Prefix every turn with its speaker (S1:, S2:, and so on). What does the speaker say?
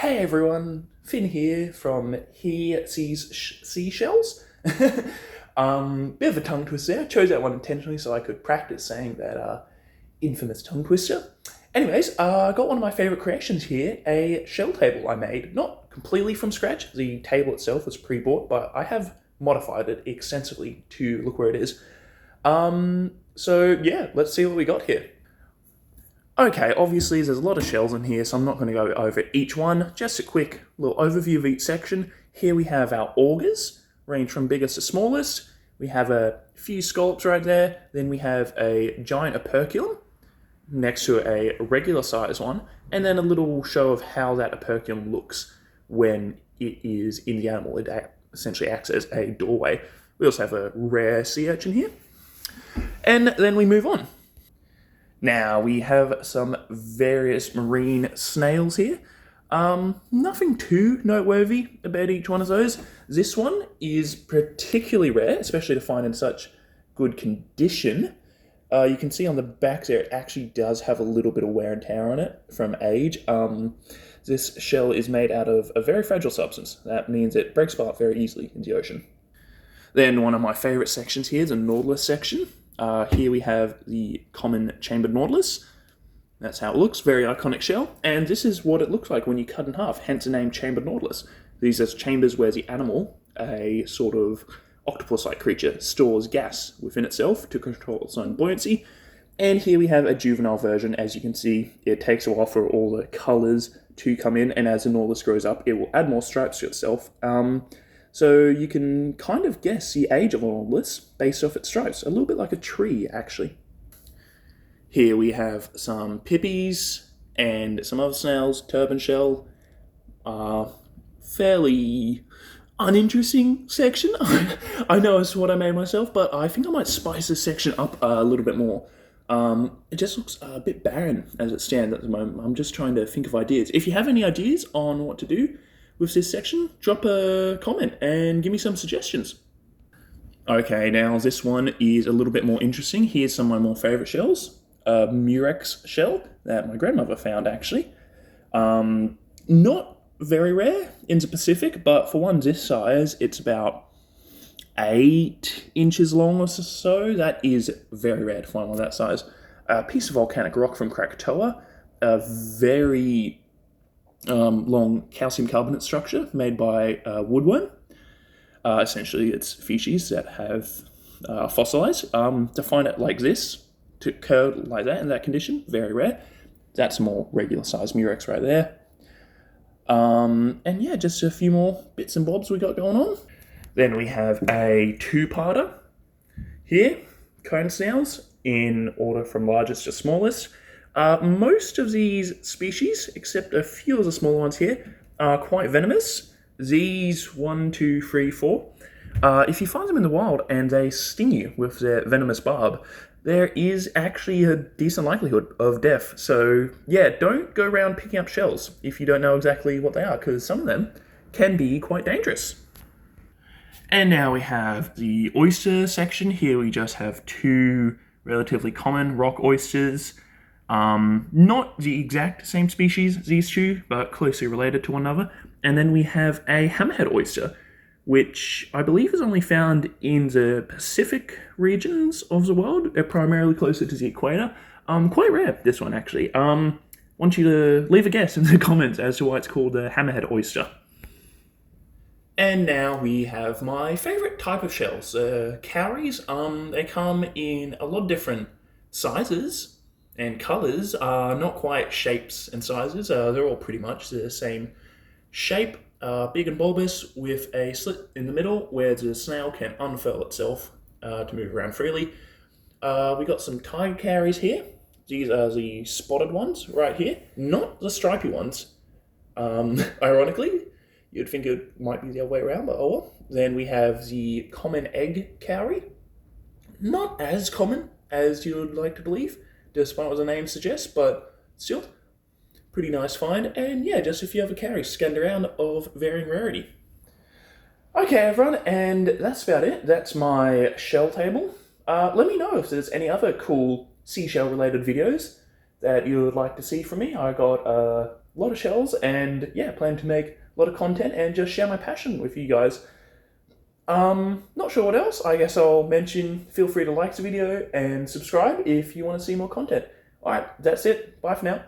S1: Hey everyone, Finn here from He Sees Seashells. Bit of a tongue twister. I chose that one intentionally so I could practice saying that infamous tongue twister. Anyways, I got one of my favourite creations here, a shell table I made. Not completely from scratch, the table itself was pre-bought, but I have modified it extensively to look where it is. So yeah, let's see what we got here. Okay, obviously there's a lot of shells in here, so I'm not going to go over each one. Just a quick little overview of each section. Here we have our augers, range from biggest to smallest. We have a few scallops right there. Then we have a giant operculum next to a regular size one. And then a little show of how that operculum looks when it is in the animal. It essentially acts as a doorway. We also have a rare sea urchin here. And then we move on. Now, we have some various marine snails here. Nothing too noteworthy about each one of those. This one is particularly rare, especially to find in such good condition. You can see on the back there, it actually does have a little bit of wear and tear on it from age. This shell is made out of a very fragile substance. That means it breaks apart very easily in the ocean. Then one of my favourite sections here is a nautilus section. Here we have the common chambered nautilus. That's how it looks, very iconic shell. And this is what it looks like when you cut in half, hence the name chambered nautilus. These are chambers where the animal, a sort of octopus-like creature, stores gas within itself to control its own buoyancy. And here we have a juvenile version. As you can see, it takes a while for all the colours to come in, and as the nautilus grows up, it will add more stripes to itself. So you can kind of guess the age of a nautilus based off its stripes. A little bit like a tree, actually. Here we have some pippies and some other snails. Turban shell. Fairly uninteresting section. I know it's what I made myself, but I think I might spice this section up a little bit more. It just looks a bit barren as it stands at the moment. I'm just trying to think of ideas. If you have any ideas on what to do with this section, drop a comment and give me some suggestions. Okay, now this one is a little bit more interesting. Here's some of my more favourite shells. A Murex shell that my grandmother found, actually. Not very rare in the Pacific, but for one this size, it's about 8 inches long or so. That is very rare to find one that size. A piece of volcanic rock from Krakatoa. A very long calcium carbonate structure made by woodworm. Essentially, it's species that have fossilized. To find it like this, to curl like that in that condition, very rare. That's a more regular size Murex right there. And yeah, just a few more bits and bobs we got going on. Then we have a two-parter here, cone snails, in order from largest to smallest. Most of these species, except a few of the smaller ones here, are quite venomous. These 1, 2, 3, 4. If you find them in the wild and they sting you with their venomous barb, there is actually a decent likelihood of death. So yeah, don't go around picking up shells if you don't know exactly what they are, because some of them can be quite dangerous. And now we have the oyster section. Here we just have 2 relatively common rock oysters. Not the exact same species, these two, but closely related to one another. And then we have a hammerhead oyster, which I believe is only found in the Pacific regions of the world. They're primarily closer to the equator. Quite rare, this one, actually. Want you to leave a guess in the comments as to why it's called a hammerhead oyster. And now we have my favourite type of shells, cowries. They come in a lot of different sizes and colours, not quite shapes and sizes. They're all pretty much the same shape, big and bulbous, with a slit in the middle where the snail can unfurl itself to move around freely. We got some tiger cowries here. These are the spotted ones right here, not the stripy ones. Ironically, you'd think it might be the other way around, but oh well. Then we have the common egg cowrie. Not as common as you would like to believe, despite what the name suggests, but still, pretty nice find. And yeah, just a few other cowries scattered around of varying rarity. Okay, everyone, and that's about it. That's my shell table. Let me know if there's any other cool seashell-related videos that you would like to see from me. I got lot of shells, and yeah, plan to make a lot of content and just share my passion with you guys. Not sure what else. I guess I'll mention, feel free to like the video and subscribe if you want to see more content. Alright, that's it. Bye for now.